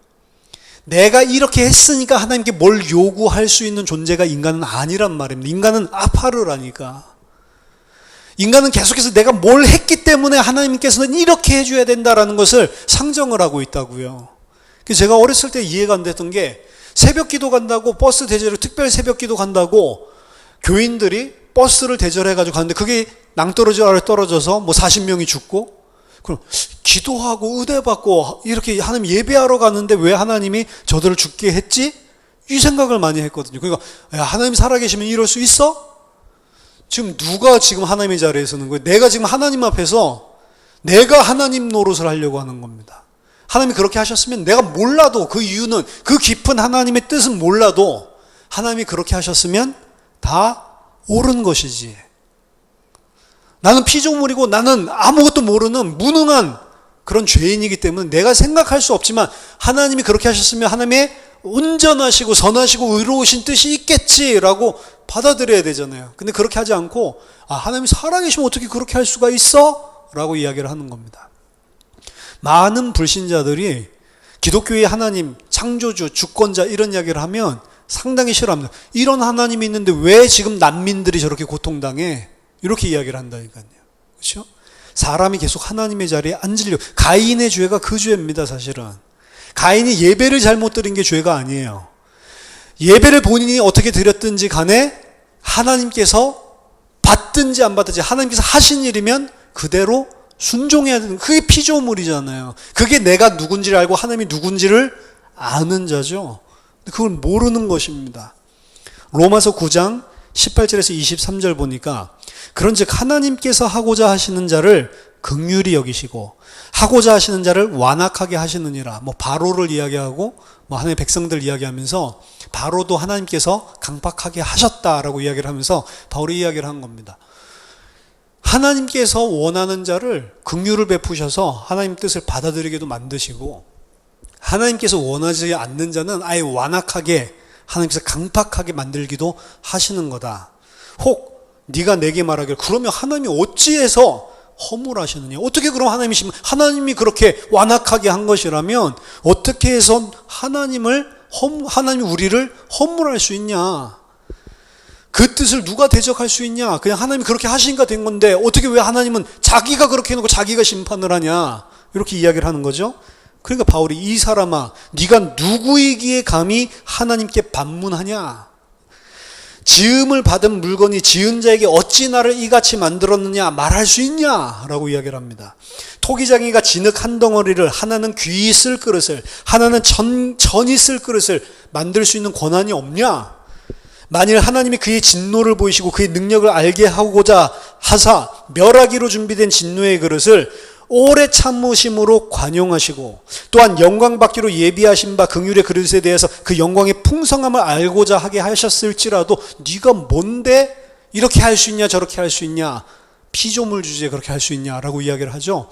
내가 이렇게 했으니까 하나님께 뭘 요구할 수 있는 존재가 인간은 아니란 말입니다. 인간은 아파르라니까. 인간은 계속해서 내가 뭘 했기 때문에 하나님께서는 이렇게 해줘야 된다라는 것을 상정을 하고 있다고요. 그래서 제가 어렸을 때 이해가 안 됐던 게 새벽 기도 간다고 버스 대절을 특별 새벽 기도 간다고 교인들이 버스를 대절해가지고 가는데 그게 낭떠러지 아래 떨어져서 뭐 40명이 죽고 그럼 기도하고 은혜 받고 이렇게 하나님 예배하러 가는데 왜 하나님이 저들을 죽게 했지? 이 생각을 많이 했거든요. 그러니까 야, 하나님 살아계시면 이럴 수 있어? 지금 누가 지금 하나님의 자리에 서는 거예요? 내가 지금 하나님 앞에서 내가 하나님 노릇을 하려고 하는 겁니다. 하나님이 그렇게 하셨으면 내가 몰라도 그 이유는 그 깊은 하나님의 뜻은 몰라도 하나님이 그렇게 하셨으면 다 옳은 것이지. 나는 피조물이고 나는 아무것도 모르는 무능한 그런 죄인이기 때문에 내가 생각할 수 없지만 하나님이 그렇게 하셨으면 하나님의 온전하시고 선하시고 의로우신 뜻이 있겠지라고 받아들여야 되잖아요. 근데 그렇게 하지 않고 하나님이 살아계시면 어떻게 그렇게 할 수가 있어? 라고 이야기를 하는 겁니다. 많은 불신자들이 기독교의 하나님, 창조주, 주권자 이런 이야기를 하면 상당히 싫어합니다. 이런 하나님이 있는데 왜 지금 난민들이 저렇게 고통당해? 이렇게 이야기를 한다니까요. 그렇죠? 사람이 계속 하나님의 자리에 앉으려고. 가인의 죄가 그 죄입니다, 사실은. 가인이 예배를 잘못 드린 게 죄가 아니에요. 예배를 본인이 어떻게 드렸든지 간에 하나님께서 받든지 안 받든지 하나님께서 하신 일이면 그대로 순종해야 되는, 그게 피조물이잖아요. 그게 내가 누군지를 알고 하나님이 누군지를 아는 자죠. 그걸 모르는 것입니다. 로마서 9장 18절에서 23절 보니까 그런즉 하나님께서 하고자 하시는 자를 긍휼히 여기시고 하고자 하시는 자를 완악하게 하시느니라. 뭐 바로를 이야기하고 뭐 하나님의 백성들 이야기하면서 바로도 하나님께서 강팍하게 하셨다라고 이야기를 하면서 바울이 이야기를 한 겁니다. 하나님께서 원하는 자를 긍휼을 베푸셔서 하나님 뜻을 받아들이게도 만드시고 하나님께서 원하지 않는 자는 아예 완악하게 하나님께서 강팍하게 만들기도 하시는 거다. 혹 네가 내게 말하기를 그러면 하나님이 어찌해서 허물하시느냐? 어떻게 그럼 하나님이 그렇게 완악하게 한 것이라면 어떻게 해서 하나님이 우리를 허물할 수 있냐? 그 뜻을 누가 대적할 수 있냐? 그냥 하나님이 그렇게 하시니까 된 건데 어떻게 왜 하나님은 자기가 그렇게 해놓고 자기가 심판을 하냐? 이렇게 이야기를 하는 거죠. 그러니까 바울이 이 사람아 네가 누구이기에 감히 하나님께 반문하냐? 지음을 받은 물건이 지은 자에게 어찌 나를 이같이 만들었느냐 말할 수 있냐? 라고 이야기를 합니다. 토기장이가 진흙 한 덩어리를 하나는 귀히 쓸 그릇을 하나는 전이 쓸 그릇을 만들 수 있는 권한이 없냐? 만일 하나님이 그의 진노를 보이시고 그의 능력을 알게 하고자 하사 멸하기로 준비된 진노의 그릇을 오래 참으심으로 관용하시고 또한 영광 받기로 예비하신 바 긍휼의 그릇에 대해서 그 영광의 풍성함을 알고자 하게 하셨을지라도 네가 뭔데 이렇게 할 수 있냐 저렇게 할 수 있냐 피조물 주제에 그렇게 할 수 있냐라고 이야기를 하죠.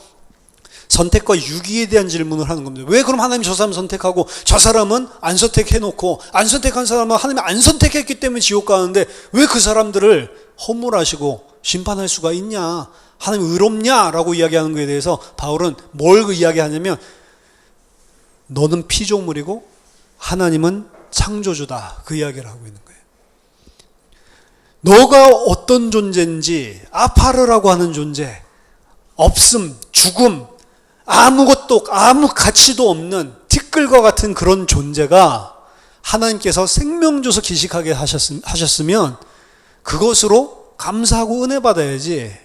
선택과 유기에 대한 질문을 하는 겁니다. 왜 그럼 하나님이 저 사람 선택하고 저 사람은 안 선택해놓고 안 선택한 사람은 하나님이 안 선택했기 때문에 지옥 가는데 왜 그 사람들을 허물하시고 심판할 수가 있냐? 하나님 의롭냐라고 이야기하는 것에 대해서 바울은 뭘 이야기하냐면 너는 피조물이고 하나님은 창조주다 그 이야기를 하고 있는 거예요. 너가 어떤 존재인지 아파르라고 하는 존재 없음 죽음 아무것도 아무 가치도 없는 티끌과 같은 그런 존재가 하나님께서 생명 줘서 기식하게 하셨으면 그것으로 감사하고 은혜 받아야지.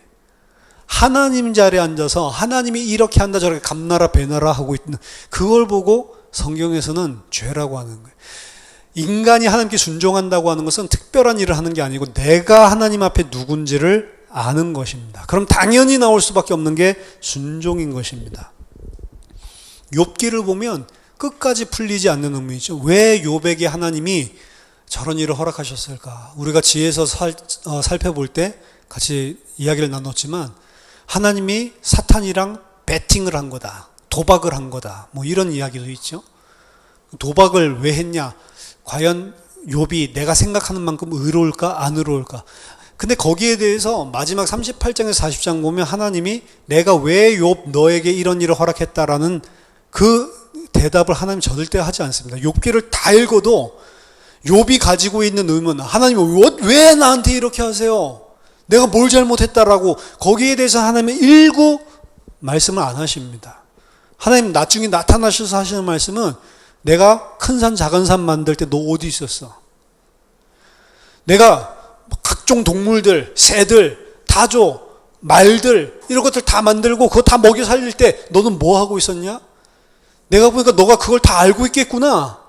하나님 자리에 앉아서 하나님이 이렇게 한다 저렇게 감나라 배나라 하고 있는 그걸 보고 성경에서는 죄라고 하는 거예요. 인간이 하나님께 순종한다고 하는 것은 특별한 일을 하는 게 아니고 내가 하나님 앞에 누군지를 아는 것입니다. 그럼 당연히 나올 수밖에 없는 게 순종인 것입니다. 욥기를 보면 끝까지 풀리지 않는 의미죠. 왜 욥에게 하나님이 저런 일을 허락하셨을까? 우리가 지혜에서 살펴볼 때 같이 이야기를 나눴지만 하나님이 사탄이랑 배팅을 한 거다. 도박을 한 거다. 뭐 이런 이야기도 있죠. 도박을 왜 했냐? 과연 욥이 내가 생각하는 만큼 의로울까? 안 의로울까? 근데 거기에 대해서 마지막 38장에서 40장 보면 하나님이 내가 왜 욥 너에게 이런 일을 허락했다라는 그 대답을 하나님 절대 하지 않습니다. 욥기를 다 읽어도 욥이 가지고 있는 의문, 하나님 왜 나한테 이렇게 하세요? 내가 뭘 잘못했다라고 거기에 대해서 하나님은 일구 말씀을 안 하십니다. 하나님 나중에 나타나셔서 하시는 말씀은 내가 큰 산 작은 산 만들 때 너 어디 있었어? 내가 각종 동물들, 새들, 다조, 말들 이런 것들 다 만들고 그거 다 먹여 살릴 때 너는 뭐 하고 있었냐? 내가 보니까 너가 그걸 다 알고 있겠구나.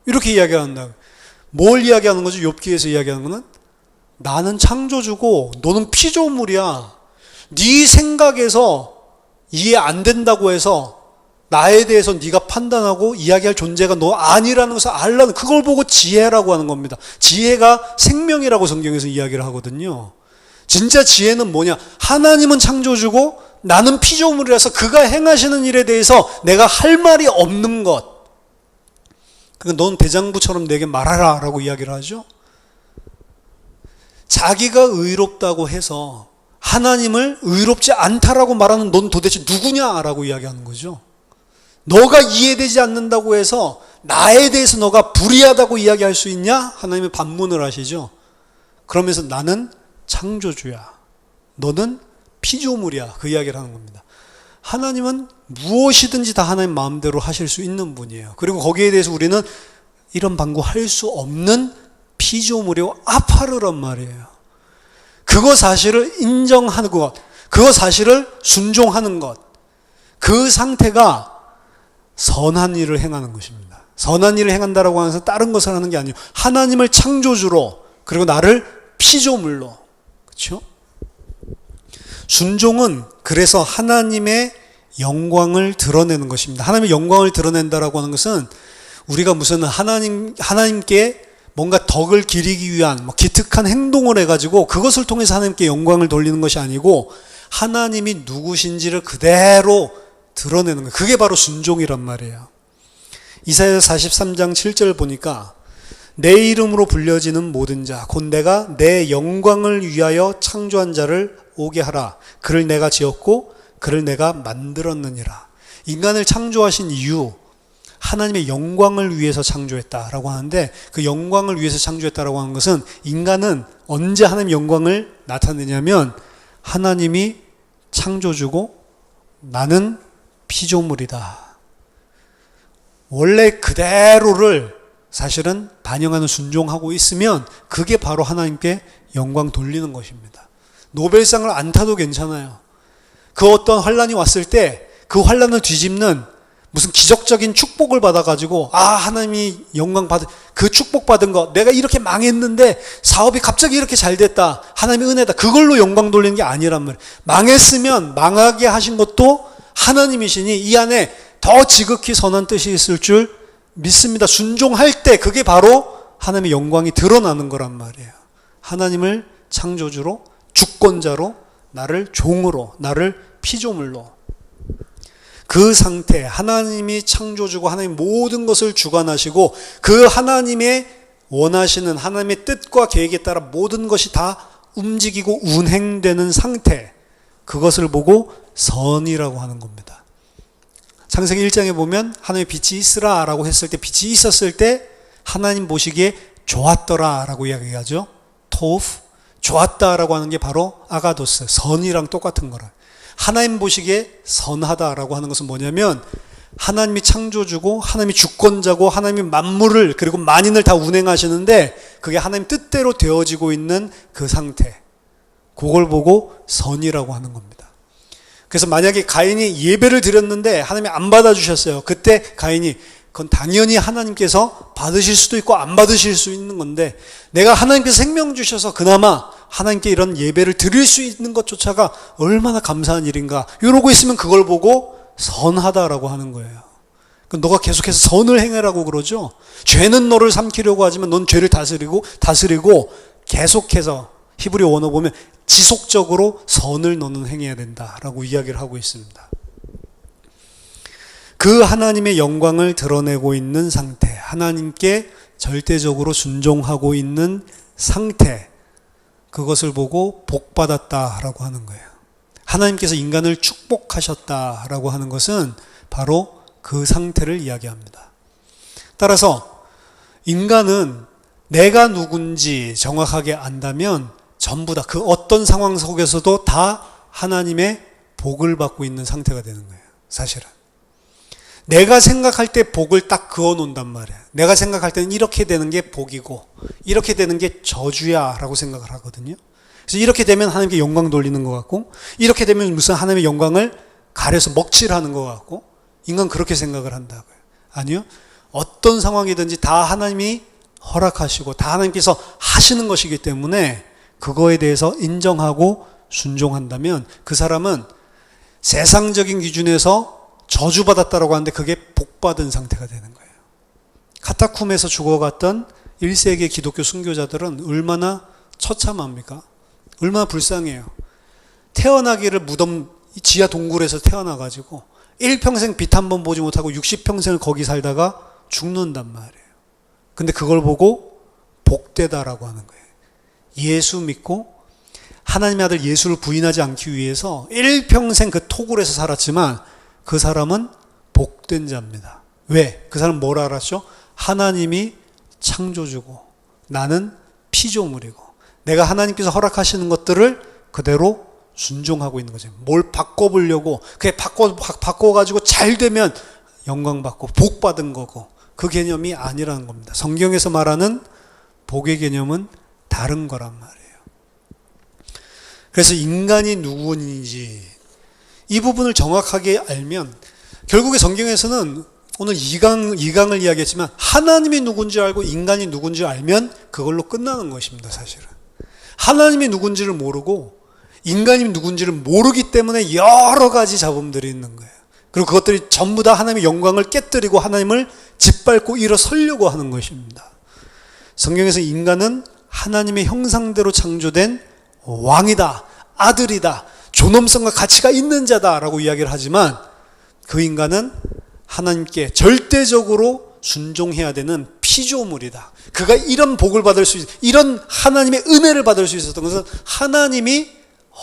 이렇게 이야기한다. 뭘 이야기하는 거죠? 욥기에서 이야기하는 거는 나는 창조주고 너는 피조물이야. 네 생각에서 이해 안 된다고 해서 나에 대해서 네가 판단하고 이야기할 존재가 너 아니라는 것을 알라는, 그걸 보고 지혜라고 하는 겁니다. 지혜가 생명이라고 성경에서 이야기를 하거든요. 진짜 지혜는 뭐냐? 하나님은 창조주고 나는 피조물이라서 그가 행하시는 일에 대해서 내가 할 말이 없는 것. 그러니까 넌 대장부처럼 내게 말하라 라고 이야기를 하죠. 자기가 의롭다고 해서 하나님을 의롭지 않다라고 말하는 넌 도대체 누구냐라고 이야기하는 거죠. 너가 이해되지 않는다고 해서 나에 대해서 너가 불의하다고 이야기할 수 있냐? 하나님의 반문을 하시죠. 그러면서 나는 창조주야. 너는 피조물이야. 그 이야기를 하는 겁니다. 하나님은 무엇이든지 다 하나님 마음대로 하실 수 있는 분이에요. 그리고 거기에 대해서 우리는 이런 방구할 수 없는 피조물이고 아파르란 말이에요. 그거 사실을 인정하는 것, 그거 사실을 순종하는 것, 그 상태가 선한 일을 행하는 것입니다. 선한 일을 행한다라고 하면서 다른 것을 하는 게 아니에요. 하나님을 창조주로, 그리고 나를 피조물로. 그렇죠? 순종은 그래서 하나님의 영광을 드러내는 것입니다. 하나님의 영광을 드러낸다라고 하는 것은 우리가 무슨 하나님께 뭔가 덕을 기리기 위한 기특한 행동을 해가지고 그것을 통해서 하나님께 영광을 돌리는 것이 아니고 하나님이 누구신지를 그대로 드러내는 거예요. 그게 바로 순종이란 말이에요. 이사야서 43장 7절 보니까 내 이름으로 불려지는 모든 자 곧 내가 내 영광을 위하여 창조한 자를 오게 하라. 그를 내가 지었고 그를 내가 만들었느니라. 인간을 창조하신 이유, 하나님의 영광을 위해서 창조했다라고 하는데, 그 영광을 위해서 창조했다라고 하는 것은 인간은 언제 하나님의 영광을 나타내냐면 하나님이 창조주고 나는 피조물이다. 원래 그대로를 사실은 반영하는 순종하고 있으면 그게 바로 하나님께 영광 돌리는 것입니다. 노벨상을 안 타도 괜찮아요. 그 어떤 환란이 왔을 때 그 환란을 뒤집는 무슨 기적적인 축복을 받아가지고 하나님이 영광 받은 그 축복 받은 거, 내가 이렇게 망했는데 사업이 갑자기 이렇게 잘 됐다, 하나님의 은혜다, 그걸로 영광 돌리는 게 아니란 말이에요. 망했으면 망하게 하신 것도 하나님이시니 이 안에 더 지극히 선한 뜻이 있을 줄 믿습니다. 순종할 때 그게 바로 하나님의 영광이 드러나는 거란 말이에요. 하나님을 창조주로, 주권자로, 나를 종으로, 나를 피조물로, 그 상태, 하나님이 창조주고 하나님 모든 것을 주관하시고 그 하나님의 원하시는 하나님의 뜻과 계획에 따라 모든 것이 다 움직이고 운행되는 상태, 그것을 보고 선이라고 하는 겁니다. 창세기 1장에 보면 하나님의 빛이 있으라 라고 했을 때, 빛이 있었을 때 하나님 보시기에 좋았더라 라고 이야기하죠. 토프, 좋았다라고 하는 게 바로 아가도스, 선이랑 똑같은 거라. 하나님 보시기에 선하다라고 하는 것은 뭐냐면 하나님이 창조주고 하나님이 주권자고 하나님이 만물을 그리고 만인을 다 운행하시는데 그게 하나님 뜻대로 되어지고 있는 그 상태, 그걸 보고 선이라고 하는 겁니다. 그래서 만약에 가인이 예배를 드렸는데 하나님이 안 받아주셨어요. 그때 가인이, 그건 당연히 하나님께서 받으실 수도 있고 안 받으실 수 있는 건데, 내가 하나님께서 생명 주셔서 그나마 하나님께 이런 예배를 드릴 수 있는 것조차가 얼마나 감사한 일인가, 이러고 있으면 그걸 보고 선하다라고 하는 거예요. 너가 계속해서 선을 행하라고 그러죠. 죄는 너를 삼키려고 하지만 넌 죄를 다스리고 계속해서 히브리 원어 보면 지속적으로 선을 너는 행해야 된다라고 이야기를 하고 있습니다. 그 하나님의 영광을 드러내고 있는 상태, 하나님께 절대적으로 순종하고 있는 상태, 그것을 보고 복받았다라고 하는 거예요. 하나님께서 인간을 축복하셨다라고 하는 것은 바로 그 상태를 이야기합니다. 따라서 인간은 내가 누군지 정확하게 안다면 전부 다 그 어떤 상황 속에서도 다 하나님의 복을 받고 있는 상태가 되는 거예요. 사실은. 내가 생각할 때 복을 딱 그어 놓는단 말이에요. 내가 생각할 때는 이렇게 되는 게 복이고 이렇게 되는 게 저주야 라고 생각을 하거든요. 그래서 이렇게 되면 하나님께 영광 돌리는 것 같고 이렇게 되면 무슨 하나님의 영광을 가려서 먹칠하는 것 같고 인간 그렇게 생각을 한다고요. 아니요. 어떤 상황이든지 다 하나님이 허락하시고 다 하나님께서 하시는 것이기 때문에 그거에 대해서 인정하고 순종한다면 그 사람은 세상적인 기준에서 저주받았다라고 하는데 그게 복받은 상태가 되는 거예요. 카타쿰에서 죽어갔던 1세기 기독교 순교자들은 얼마나 처참합니까? 얼마나 불쌍해요. 태어나기를 무덤 지하 동굴에서 태어나가지고 일평생 빛 한 번 보지 못하고 60평생을 거기 살다가 죽는단 말이에요. 근데 그걸 보고 복되다라고 하는 거예요. 예수 믿고 하나님의 아들 예수를 부인하지 않기 위해서 일평생 그 토굴에서 살았지만 그 사람은 복된 자입니다. 왜? 그 사람은 뭘 알았죠? 하나님이 창조주고 나는 피조물이고 내가 하나님께서 허락하시는 것들을 그대로 순종하고 있는 거죠. 뭘 바꿔보려고 그게 바꿔가지고 잘 되면 영광 받고 복 받은 거고 그 개념이 아니라는 겁니다. 성경에서 말하는 복의 개념은 다른 거란 말이에요. 그래서 인간이 누구인지 이 부분을 정확하게 알면 결국에 성경에서는 오늘 2강을 이야기했지만 하나님이 누군지 알고 인간이 누군지 알면 그걸로 끝나는 것입니다. 사실은. 하나님이 누군지를 모르고 인간이 누군지를 모르기 때문에 여러 가지 잡음들이 있는 거예요. 그리고 그것들이 전부 다 하나님의 영광을 깨뜨리고 하나님을 짓밟고 일어서려고 하는 것입니다. 성경에서 인간은 하나님의 형상대로 창조된 왕이다, 아들이다, 존엄성과 가치가 있는 자다라고 이야기를 하지만 그 인간은 하나님께 절대적으로 순종해야 되는 피조물이다. 그가 이런 복을 받을 수 이런 하나님의 은혜를 받을 수 있었던 것은 하나님이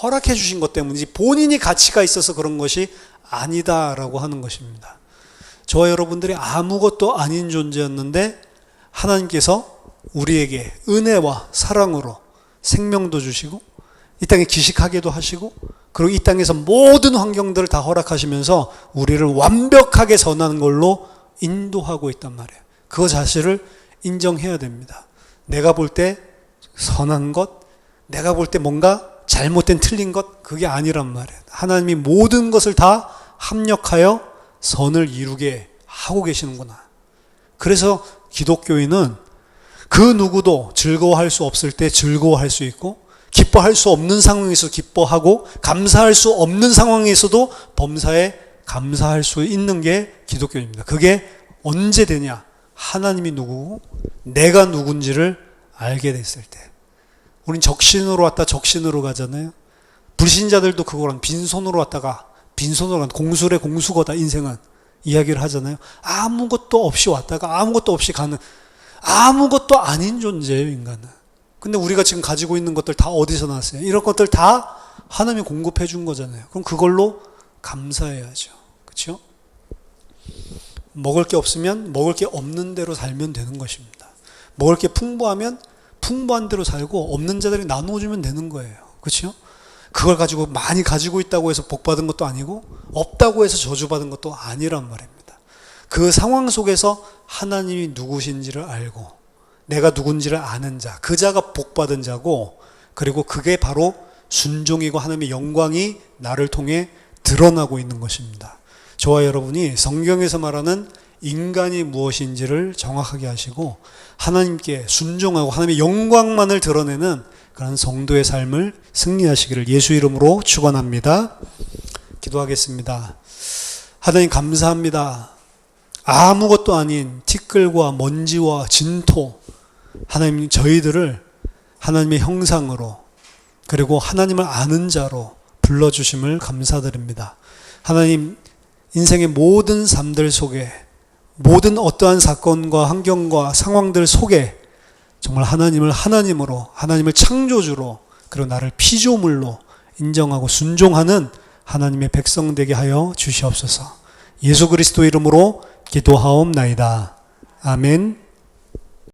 허락해 주신 것 때문이지 본인이 가치가 있어서 그런 것이 아니다라고 하는 것입니다. 저와 여러분들이 아무것도 아닌 존재였는데 하나님께서 우리에게 은혜와 사랑으로 생명도 주시고 이 땅에 기식하게도 하시고 그리고 이 땅에서 모든 환경들을 다 허락하시면서 우리를 완벽하게 선한 걸로 인도하고 있단 말이에요. 그거 자체를 인정해야 됩니다. 내가 볼 때 선한 것, 내가 볼 때 뭔가 잘못된 틀린 것, 그게 아니란 말이에요. 하나님이 모든 것을 다 합력하여 선을 이루게 하고 계시는구나. 그래서 기독교인은 그 누구도 즐거워할 수 없을 때 즐거워할 수 있고 기뻐할 수 없는 상황에서 기뻐하고 감사할 수 없는 상황에서도 범사에 감사할 수 있는 게 기독교입니다. 그게 언제 되냐? 하나님이 누구고 내가 누군지를 알게 됐을 때. 우린 적신으로 왔다 적신으로 가잖아요. 불신자들도 그거랑 빈손으로 왔다가 빈손으로 간 공술의 공수거다 인생은 이야기를 하잖아요. 아무것도 없이 왔다가 아무것도 없이 가는 아무것도 아닌 존재예요, 인간은. 근데 우리가 지금 가지고 있는 것들 다 어디서 나왔어요? 이런 것들 다 하나님이 공급해 준 거잖아요. 그럼 그걸로 감사해야죠. 그렇죠? 먹을 게 없으면 먹을 게 없는 대로 살면 되는 것입니다. 먹을 게 풍부하면 풍부한 대로 살고 없는 자들이 나누어주면 되는 거예요. 그렇죠? 그걸 가지고 많이 가지고 있다고 해서 복 받은 것도 아니고 없다고 해서 저주받은 것도 아니란 말입니다. 그 상황 속에서 하나님이 누구신지를 알고 내가 누군지를 아는 자, 그 자가 복 받은 자고 그리고 그게 바로 순종이고 하나님의 영광이 나를 통해 드러나고 있는 것입니다. 저와 여러분이 성경에서 말하는 인간이 무엇인지를 정확하게 하시고 하나님께 순종하고 하나님의 영광만을 드러내는 그런 성도의 삶을 승리하시기를 예수 이름으로 축원합니다. 기도하겠습니다. 하나님 감사합니다. 아무것도 아닌 티끌과 먼지와 진토 하나님 저희들을 하나님의 형상으로 그리고 하나님을 아는 자로 불러주심을 감사드립니다. 하나님 인생의 모든 삶들 속에 모든 어떠한 사건과 환경과 상황들 속에 정말 하나님을 하나님으로 하나님을 창조주로 그리고 나를 피조물로 인정하고 순종하는 하나님의 백성 되게 하여 주시옵소서. 예수 그리스도 이름으로 기도하옵나이다. 아멘.